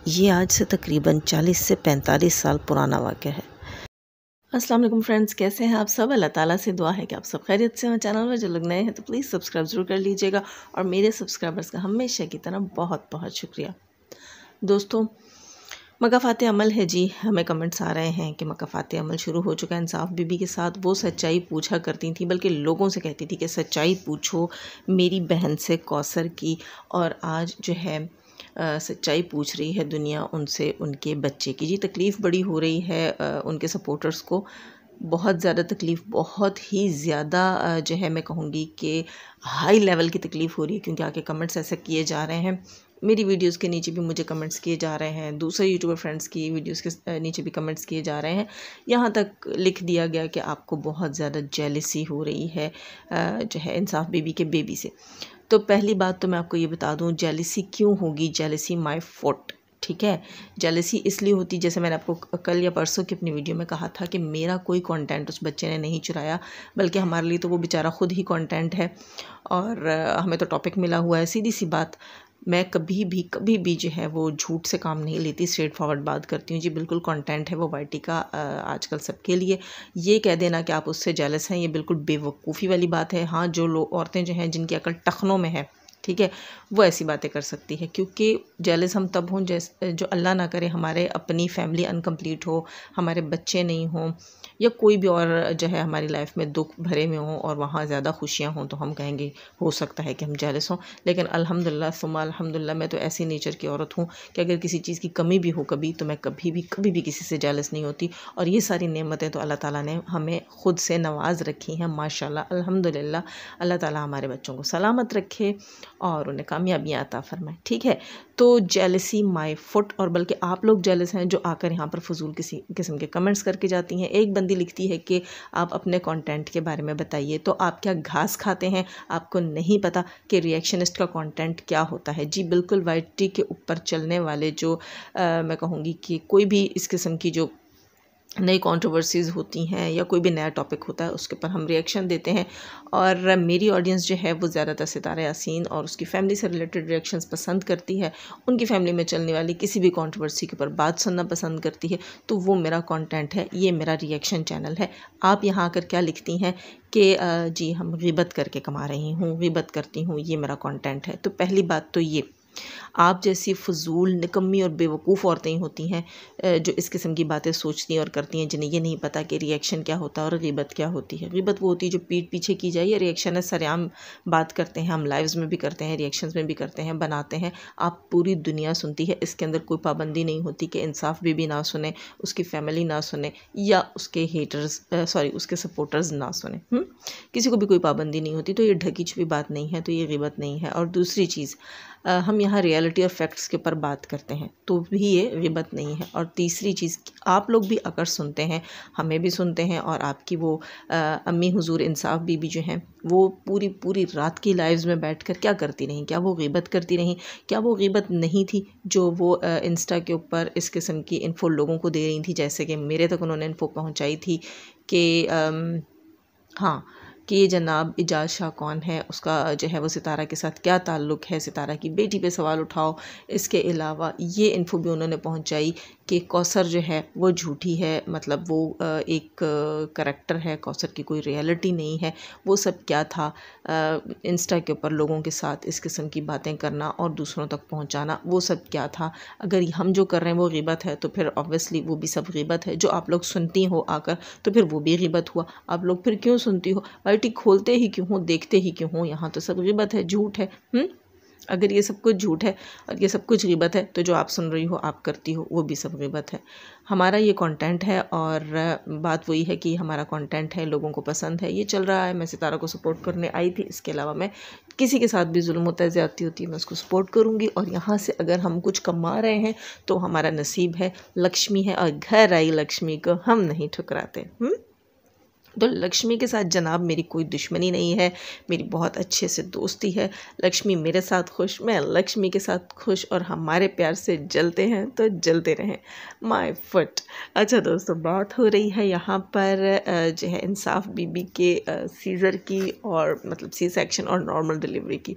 ये आज से तकरीबन 40 से 45 साल पुराना वाक़या है। अस्सलाम वालेकुम फ्रेंड्स, कैसे हैं आप सब? अल्लाह ताला से दुआ है कि आप सब खैरियत से हों। चैनल में जो लोग नए हैं तो प्लीज़ सब्सक्राइब ज़रूर कर लीजिएगा और मेरे सब्सक्राइबर्स का हमेशा की तरह बहुत बहुत शुक्रिया। दोस्तों, मकाफ़ात अमल है जी। हमें कमेंट्स आ रहे हैं कि मकाफ़ात अमल शुरू हो चुका है। इंसाफ बीबी के साथ वो सच्चाई पूछा करती थी, बल्कि लोगों से कहती थी कि सच्चाई पूछो मेरी बहन से कौसर की, और आज जो है सच्चाई पूछ रही है दुनिया उनसे उनके बच्चे की। जी, तकलीफ़ बड़ी हो रही है उनके सपोर्टर्स को, बहुत ज़्यादा तकलीफ़, बहुत ही ज़्यादा जो है मैं कहूँगी कि हाई लेवल की तकलीफ़ हो रही है, क्योंकि आके कमेंट्स ऐसे किए जा रहे हैं। मेरी वीडियोस के नीचे भी मुझे कमेंट्स किए जा रहे हैं, दूसरे यूट्यूबर फ्रेंड्स की वीडियोस के नीचे भी कमेंट्स किए जा रहे हैं। यहाँ तक लिख दिया गया कि आपको बहुत ज़्यादा जेलसी हो रही है जो है इंसाफ बीबी के बेबी से। तो पहली बात तो मैं आपको ये बता दूँ, जेलसी क्यों होगी? जेलसी माय फॉल्ट, ठीक है। जेलसी इसलिए होती, जैसे मैंने आपको कल या परसों की अपनी वीडियो में कहा था कि मेरा कोई कंटेंट उस बच्चे ने नहीं चुराया, बल्कि हमारे लिए तो वो बेचारा खुद ही कंटेंट है, और हमें तो टॉपिक मिला हुआ है। सीधी सी बात, मैं कभी भी जो है वो झूठ से काम नहीं लेती, स्ट्रेट फॉरवर्ड बात करती हूँ जी। बिल्कुल कंटेंट है वो वाईटी का आजकल सबके लिए। ये कह देना कि आप उससे जेलस हैं, ये बिल्कुल बेवकूफ़ी वाली बात है। हाँ, जो लोग औरतें जो हैं जिनकी अकल टखनों में है, ठीक है, वो ऐसी बातें कर सकती है, क्योंकि जेलस हम तब हों जैसे जो अल्लाह ना करे हमारे अपनी फैमिली अनकम्प्लीट हो, हमारे बच्चे नहीं हों, या कोई भी और जो है हमारी लाइफ में दुख भरे में हो और वहाँ ज़्यादा खुशियाँ हों, तो हम कहेंगे हो सकता है कि हम जेलस हों। लेकिन अल्हम्दुलिल्लाह सुम्मा अल्हम्दुलिल्लाह, मैं तो ऐसी नेचर की औरत हूँ कि अगर किसी चीज़ की कमी भी हो कभी, तो मैं कभी भी किसी से जेलस नहीं होती। और ये सारी नेमतें तो अल्लाह ताला ने हमें खुद से नवाज रखी हैं माशाल्लाह अल्हम्दुलिल्लाह। अल्लाह ताला हमारे बच्चों को सलामत रखे और उन्हें कामयाबियाँ अता फरमाए, ठीक है। तो जेलसी माय फुट, और बल्कि आप लोग जेलस हैं जो आकर यहाँ पर फजूल किसी किस्म के कमेंट्स करके जाती हैं। एक बंदी लिखती है कि आप अपने कंटेंट के बारे में बताइए, तो आप क्या घास खाते हैं? आपको नहीं पता कि रिएक्शनिस्ट का कंटेंट क्या होता है? जी बिल्कुल, वाईटी के ऊपर चलने वाले जो मैं कहूँगी कि कोई भी इस किस्म की जो नई कंट्रोवर्सीज़ होती हैं या कोई भी नया टॉपिक होता है, उसके ऊपर हम रिएक्शन देते हैं। और मेरी ऑडियंस जो है वो ज़्यादातर सितारा यासीन और उसकी फैमिली से रिलेटेड रिएक्शंस पसंद करती है। उनकी फैमिली में चलने वाली किसी भी कंट्रोवर्सी के ऊपर बात सुनना पसंद करती है। तो वो मेरा कंटेंट है, ये मेरा रिएक्शन चैनल है। आप यहाँ आकर क्या लिखती हैं कि जी हम ग़ीबत करके कमा रही हूँ, ग़ीबत करती हूँ, ये मेरा कंटेंट है। तो पहली बात तो ये, आप जैसी फ़जूल, निकम्मी और बेवकूफ़ औरतें होती हैं जो इस किस्म की बातें सोचती हैं और करती हैं, जिन्हें ये नहीं पता कि रिएक्शन क्या होता है और ग़ीबत क्या होती है। ग़ीबत वो होती है जो पीठ पीछे की जाए, या रिएक्शन है सरेआम बात करते हैं, हम लाइव्स में भी करते हैं, रिएक्शंस में भी करते हैं, बनाते हैं। आप पूरी दुनिया सुनती है, इसके अंदर कोई पाबंदी नहीं होती कि इंसाफ बीबी ना सुने, उसकी फैमिली ना सुने, या उसके हेटर्स उसके सपोर्टर्स ना सुने। किसी को भी कोई पाबंदी नहीं होती। तो ये ढकी छुपी बात नहीं है, तो ये ग़ीबत नहीं है। और दूसरी चीज़, हम यहाँ रियलिटी और फैक्ट्स के ऊपर बात करते हैं, तो भी ये ग़ीबत नहीं है। और तीसरी चीज़, आप लोग भी अगर सुनते हैं, हमें भी सुनते हैं, और आपकी वो अम्मी हुजूर इंसाफ बीबी जो हैं, वो पूरी रात की लाइव्स में बैठकर क्या करती रहीं? क्या वो ग़ीबत करती रहीं? क्या वो ग़ीबत नहीं थी जो वो इंस्टा के ऊपर इस किस्म की इन्फो लोगों को दे रही थी, जैसे कि मेरे तक उन्होंने इन्फो पहुँचाई थी कि हाँ, कि ये जनाब इजाज़ शाह कौन है, उसका जो है वो सितारा के साथ क्या ताल्लुक़ है, सितारा की बेटी पे सवाल उठाओ। इसके अलावा ये इन्फो भी उन्होंने पहुंचाई कि कौसर जो है वो झूठी है, मतलब वो एक करैक्टर है, कौसर की कोई रियलिटी नहीं है। वो सब क्या था? इंस्टा के ऊपर लोगों के साथ इस किस्म की बातें करना और दूसरों तक पहुंचाना, वो सब क्या था? अगर हम जो कर रहे हैं वो ग़ीबत है, तो फिर ऑब्वियसली वो भी सब ग़ीबत है। जो आप लोग सुनती हो आकर, तो फिर वो भी ग़ीबत हुआ। आप लोग फिर क्यों सुनती हो? वाईटी खोलते ही क्यों हो, देखते ही क्यों हो? यहाँ तो सब ग़ीबत है, झूठ है। अगर ये सब कुछ झूठ है और ये सब कुछ ग़ीबत है, तो जो आप सुन रही हो, आप करती हो, वो भी सब ग़ीबत है। हमारा ये कंटेंट है, और बात वही है कि हमारा कंटेंट है, लोगों को पसंद है, ये चल रहा है। मैं सितारा को सपोर्ट करने आई थी, इसके अलावा मैं किसी के साथ भी जुल्म होता है, ज़्यादती होती है, मैं उसको सपोर्ट करूँगी। और यहाँ से अगर हम कुछ कमा रहे हैं तो हमारा नसीब है, लक्ष्मी है, और घर आई लक्ष्मी को हम नहीं ठुकराते। तो लक्ष्मी के साथ जनाब मेरी कोई दुश्मनी नहीं है, मेरी बहुत अच्छे से दोस्ती है। लक्ष्मी मेरे साथ खुश, मैं लक्ष्मी के साथ खुश, और हमारे प्यार से जलते हैं तो जलते रहें। My foot. अच्छा दोस्तों, बात हो रही है यहाँ पर जो है इंसाफ बीबी के सीज़र की, और मतलब सी सेक्शन और नॉर्मल डिलीवरी की।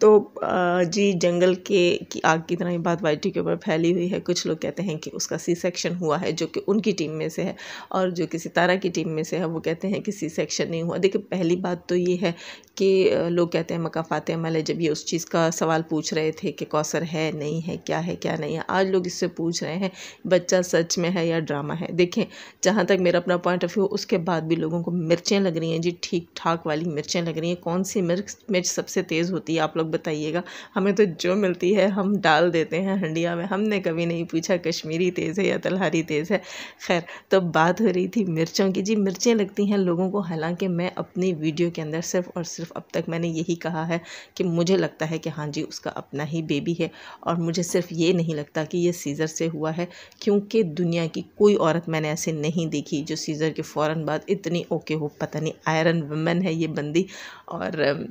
तो जी जंगल की आग की तरह ये बात वाईटी के ऊपर फैली हुई है। कुछ लोग कहते हैं कि उसका सी सेक्शन हुआ है, जो कि उनकी टीम में से है, और जो कि सितारा की टीम में से है वो कहते हैं कि सी सेक्शन नहीं हुआ। देखिए, पहली बात तो ये है कि लोग कहते हैं मक्का फातिहा मले जब ये उस चीज़ का सवाल पूछ रहे थे कि कौसर है नहीं है, क्या है क्या नहीं है, आज लोग इससे पूछ रहे हैं बच्चा सच में है या ड्रामा है। देखें, जहाँ तक मेरा अपना पॉइंट ऑफ व्यू, उसके बाद भी लोगों को मिर्चें लग रही हैं जी, ठीक ठाक वाली मिर्चें लग रही हैं। कौन सी मिर्च सबसे तेज़ होती है आप लोग बताइएगा। हमें तो जो मिलती है हम डाल देते हैं हंडिया में। हमने कभी नहीं पूछा कश्मीरी तेज़ है या तलहारी तेज़ है। खैर, तो बात हो रही थी मिर्चों की। जी मिर्चें लगती हैं लोगों को। हालांकि मैं अपनी वीडियो के अंदर सिर्फ़ और सिर्फ अब तक मैंने यही कहा है कि मुझे लगता है कि हाँ जी उसका अपना ही बेबी है, और मुझे सिर्फ ये नहीं लगता कि ये सीज़र से हुआ है, क्योंकि दुनिया की कोई औरत मैंने ऐसे नहीं देखी जो सीज़र के फ़ौरन बाद इतनी ओके हो। पता नहीं आयरन वुमन है ये बंदी। और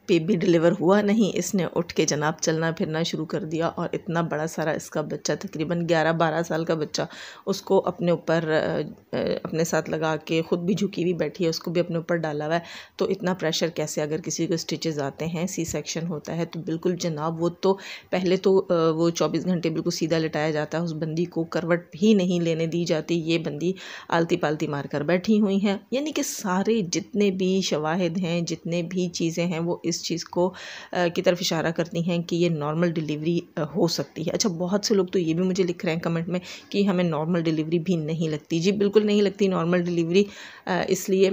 बेबी डिलीवर हुआ नहीं, इसने उठ के जनाब चलना फिरना शुरू कर दिया, और इतना बड़ा सारा इसका बच्चा, तकरीबन 11-12 साल का बच्चा, उसको अपने ऊपर अपने साथ लगा के ख़ुद भी झुकी हुई बैठी है, उसको भी अपने ऊपर डाला हुआ है। तो इतना प्रेशर कैसे, अगर किसी को स्टिचेस आते हैं, सी सेक्शन होता है, तो बिल्कुल जनाब वो तो पहले तो वो 24 घंटे बिल्कुल सीधा लिटाया जाता है, उस बंदी को करवट भी नहीं लेने दी जाती। ये बंदी आलती पालती मार कर बैठी हुई हैं। यानी कि सारे जितने भी शवाहिद हैं, जितने भी चीज़ें हैं, वो इस चीज़ को की तरफ इशारा करती हैं कि ये नॉर्मल डिलीवरी हो सकती है। अच्छा, बहुत से लोग तो ये भी मुझे लिख रहे हैं कमेंट में कि हमें नॉर्मल डिलीवरी भी नहीं लगती। जी बिल्कुल नहीं लगती नॉर्मल डिलीवरी। इसलिए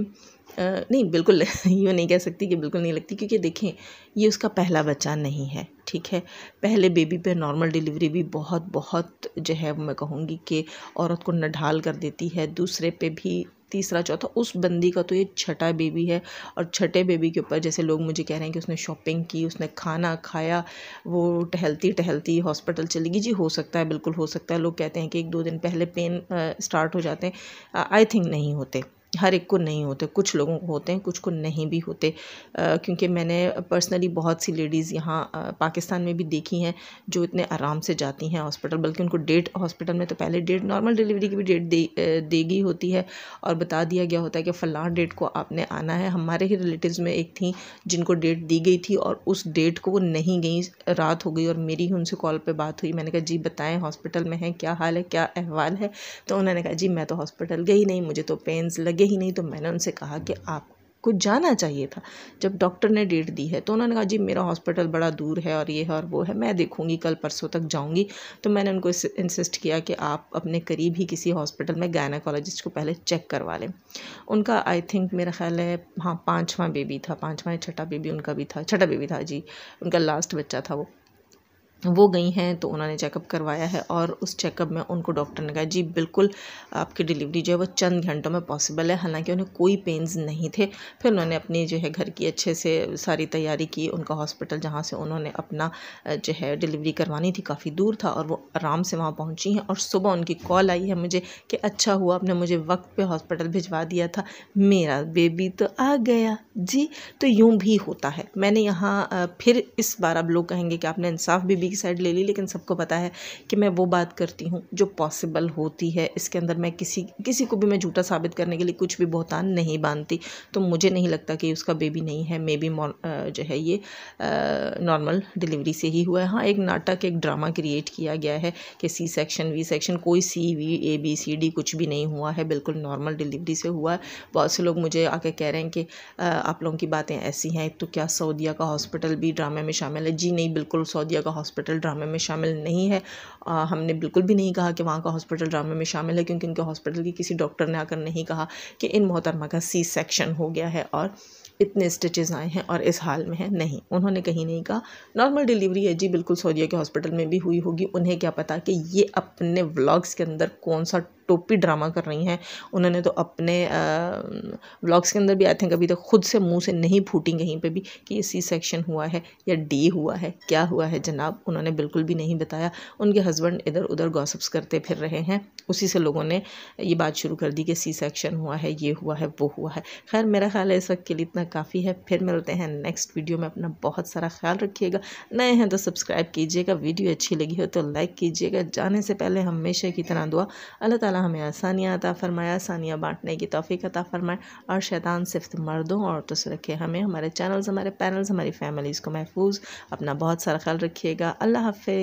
नहीं, बिल्कुल यूँ नहीं कह सकती कि बिल्कुल नहीं लगती, क्योंकि देखें ये उसका पहला बच्चा नहीं है, ठीक है। पहले बेबी पे नॉर्मल डिलीवरी भी बहुत बहुत जो है मैं कहूँगी कि औरत को नढाल कर देती है। दूसरे पे भी, तीसरा चौथा, उस बंदी का तो ये छठा बेबी है, और छठे बेबी के ऊपर जैसे लोग मुझे कह रहे हैं कि उसने शॉपिंग की, उसने खाना खाया, वो टहलती टहलती हॉस्पिटल चली गई। जी हो सकता है, बिल्कुल हो सकता है। लोग कहते हैं कि 1-2 दिन पहले पेन स्टार्ट हो जाते हैं। आई थिंक नहीं होते, हर एक को नहीं होते, कुछ लोगों को होते हैं, कुछ को नहीं भी होते। क्योंकि मैंने पर्सनली बहुत सी लेडीज़ यहाँ पाकिस्तान में भी देखी हैं जो इतने आराम से जाती हैं हॉस्पिटल, बल्कि उनको डेट हॉस्पिटल में तो पहले डेट नॉर्मल डिलीवरी की भी डेट देगी होती है, और बता दिया गया होता है कि फ़लाँ डेट को आपने आना है। हमारे ही रिलेटिव्स में एक थी जिनको डेट दी गई थी, और उस डेट को वो नहीं गई, रात हो गई, और मेरी ही उनसे कॉल पे बात हुई। मैंने कहा जी बताएं हॉस्पिटल में हैं, क्या हाल है, क्या अहवाल है। तो उन्होंने कहा जी मैं तो हॉस्पिटल गई नहीं, मुझे तो पेन्स लगे ही नहीं। तो मैंने उनसे कहा कि आपको जाना चाहिए था जब डॉक्टर ने डेट दी है। तो उन्होंने कहा जी मेरा हॉस्पिटल बड़ा दूर है, और ये है और वो है, मैं देखूंगी, कल परसों तक जाऊंगी। तो मैंने उनको इंसिस्ट किया कि आप अपने करीब ही किसी हॉस्पिटल में गायनेकोलॉजिस्ट को पहले चेक करवा लें। उनका आई थिंक मेरा ख्याल है हाँ 5वां बेबी था, 5वां या छठा बेबी उनका भी था, छठा बेबी था जी, उनका लास्ट बच्चा था वो गई हैं। तो उन्होंने चेकअप करवाया है, और उस चेकअप में उनको डॉक्टर ने कहा जी बिल्कुल आपकी डिलीवरी जो है वो चंद घंटों में पॉसिबल है। हालांकि उन्हें कोई पेन्स नहीं थे। फिर उन्होंने अपनी जो है घर की अच्छे से सारी तैयारी की। उनका हॉस्पिटल जहाँ से उन्होंने अपना जो है डिलीवरी करवानी थी काफ़ी दूर था, और वो आराम से वहाँ पहुँची हैं। और सुबह उनकी कॉल आई है मुझे कि अच्छा हुआ आपने मुझे वक्त पर हॉस्पिटल भिजवा दिया था, मेरा बेबी तो आ गया जी। तो यूँ भी होता है। मैंने यहाँ फिर इस बार अब लोग कहेंगे कि आपने इंसाफ बेबी की साइड ले ली, लेकिन सबको पता है कि मैं वो बात करती हूँ जो पॉसिबल होती है। इसके अंदर मैं किसी को भी मैं झूठा साबित करने के लिए कुछ भी बहुतान नहीं बांधती। तो मुझे नहीं लगता कि उसका बेबी नहीं है, मे बी जो है ये नॉर्मल डिलीवरी से ही हुआ है। हाँ, एक नाटक, एक ड्रामा क्रिएट किया गया है कि सी सेक्शन, वी सेक्शन, कोई CVABCD कुछ भी नहीं हुआ है, बिल्कुल नॉर्मल डिलीवरी से हुआ है। बहुत से लोग मुझे आके कह रहे हैं कि आप लोगों की बातें ऐसी हैं, तो क्या सऊदीया का हॉस्पिटल भी ड्रामे में शामिल है? जी नहीं, बिल्कुल सऊदीया का हॉस्पिटल ड्रामे में शामिल नहीं है। हमने बिल्कुल भी नहीं कहा कि वहाँ का हॉस्पिटल ड्रामे में शामिल है, क्योंकि उनके हॉस्पिटल की किसी डॉक्टर ने आकर नहीं कहा कि इन मोहतरमा का सी सेक्शन हो गया है और इतने स्टिचेस आए हैं और इस हाल में है। नहीं, उन्होंने कहीं नहीं कहा, नॉर्मल डिलीवरी है जी। बिल्कुल सऊदीया के हॉस्पिटल में भी हुई होगी, उन्हें क्या पता कि ये अपने व्लॉग्स के अंदर कौन सा टोपी ड्रामा कर रही हैं। उन्होंने तो अपने व्लॉग्स के अंदर भी आई थिंक अभी तक खुद से मुंह से नहीं फूटी कहीं पे भी कि ये सी सेक्शन हुआ है या डी हुआ है, क्या हुआ है जनाब, उन्होंने बिल्कुल भी नहीं बताया। उनके हस्बैंड इधर उधर गॉसिप्स करते फिर रहे हैं, उसी से लोगों ने ये बात शुरू कर दी कि सी सेक्शन हुआ है, ये हुआ है, वो हुआ है। खैर मेरा ख्याल है इस वक्त के लिए इतना काफ़ी है। फिर मिलते हैं नेक्स्ट वीडियो में। अपना बहुत सारा ख्याल रखिएगा। नए हैं तो सब्सक्राइब कीजिएगा, वीडियो अच्छी लगी हो तो लाइक कीजिएगा। जाने से पहले हमेशा की तरह दुआ, अल्लाह ताला हमें आसानियाँ अता फरमाए, आसानियाँ बांटने की तौफीक अता फरमाए और शैतान सिर्फ मर्दों और औरतों से रखे हमें, हमारे चैनल्स, हमारे पैनल्स, हमारी फैमिलीज़ को महफूज। अपना बहुत सारा ख्याल रखिएगा। अल्लाह हाफ़िज़।